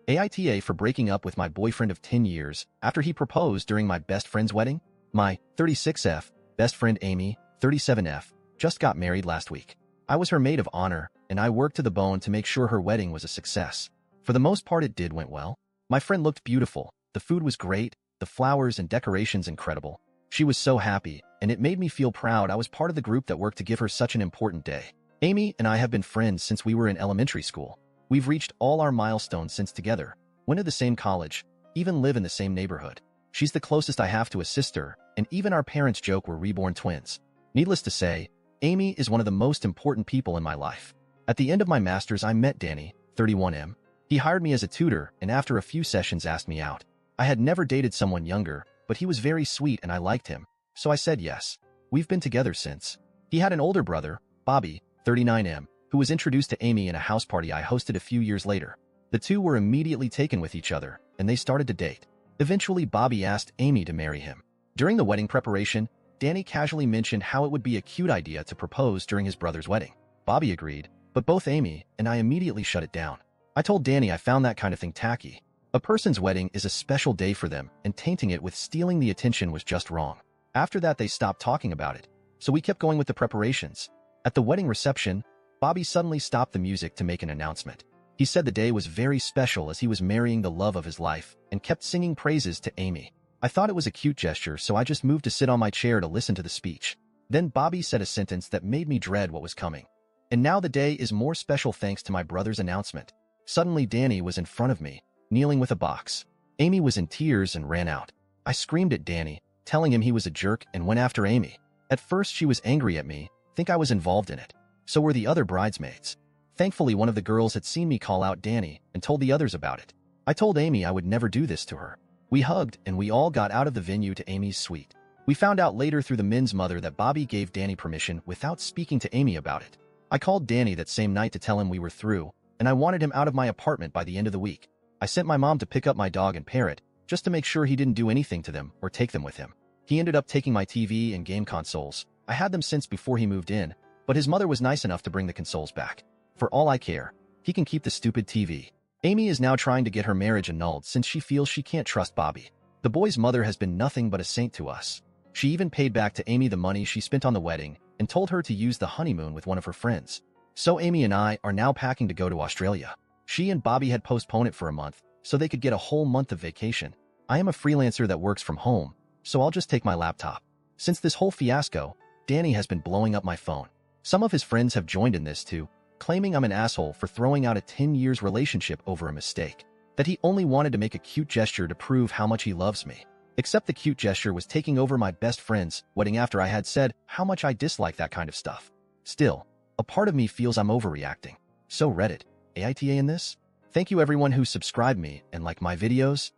AITA for breaking up with my boyfriend of 10 years after he proposed during my best friend's wedding. My 36F best friend Amy, 37F, just got married last week. I was her maid of honor, and I worked to the bone to make sure her wedding was a success. For the most part, it went well. My friend looked beautiful, the food was great, the flowers and decorations incredible. She was so happy, and it made me feel proud I was part of the group that worked to give her such an important day. Amy and I have been friends since we were in elementary school. We've reached all our milestones since together, went to the same college, even live in the same neighborhood. She's the closest I have to a sister, and even our parents joke we're reborn twins. Needless to say, Amy is one of the most important people in my life. At the end of my master's, I met Danny, 31M. He hired me as a tutor, and after a few sessions asked me out. I had never dated someone younger, but he was very sweet and I liked him, so I said yes. We've been together since. He had an older brother, Bobby, 39M, who was introduced to Amy in a house party I hosted a few years later. The two were immediately taken with each other, and they started to date. Eventually, Bobby asked Amy to marry him. During the wedding preparation, Danny casually mentioned how it would be a cute idea to propose during his brother's wedding. Bobby agreed, but both Amy and I immediately shut it down. I told Danny I found that kind of thing tacky. A person's wedding is a special day for them, and tainting it with stealing the attention was just wrong. After that, they stopped talking about it, so we kept going with the preparations. At the wedding reception, Bobby suddenly stopped the music to make an announcement. He said the day was very special as he was marrying the love of his life, and kept singing praises to Amy. I thought it was a cute gesture, so I just moved to sit on my chair to listen to the speech. Then Bobby said a sentence that made me dread what was coming. And now the day is more special thanks to my brother's announcement. Suddenly, Danny was in front of me, kneeling with a box. Amy was in tears and ran out. I screamed at Danny, telling him he was a jerk, and went after Amy. At first, she was angry at me, think I was involved in it. So were the other bridesmaids. Thankfully, one of the girls had seen me call out Danny and told the others about it. I told Amy I would never do this to her. We hugged, and we all got out of the venue to Amy's suite. We found out later through the men's mother that Bobby gave Danny permission without speaking to Amy about it. I called Danny that same night to tell him we were through, and I wanted him out of my apartment by the end of the week. I sent my mom to pick up my dog and parrot, just to make sure he didn't do anything to them or take them with him. He ended up taking my TV and game consoles. I had them since before he moved in, but his mother was nice enough to bring the consoles back. For all I care, he can keep the stupid TV. Amy is now trying to get her marriage annulled since she feels she can't trust Bobby. The boy's mother has been nothing but a saint to us. She even paid back to Amy the money she spent on the wedding and told her to use the honeymoon with one of her friends. So Amy and I are now packing to go to Australia. She and Bobby had postponed it for a month so they could get a whole month of vacation. I am a freelancer that works from home, so I'll just take my laptop. Since this whole fiasco, Danny has been blowing up my phone. Some of his friends have joined in this too, claiming I'm an asshole for throwing out a 10 years relationship over a mistake. That he only wanted to make a cute gesture to prove how much he loves me. Except the cute gesture was taking over my best friend's wedding after I had said how much I dislike that kind of stuff. Still, a part of me feels I'm overreacting. So Reddit, AITA in this? Thank you everyone who subscribed me and liked my videos.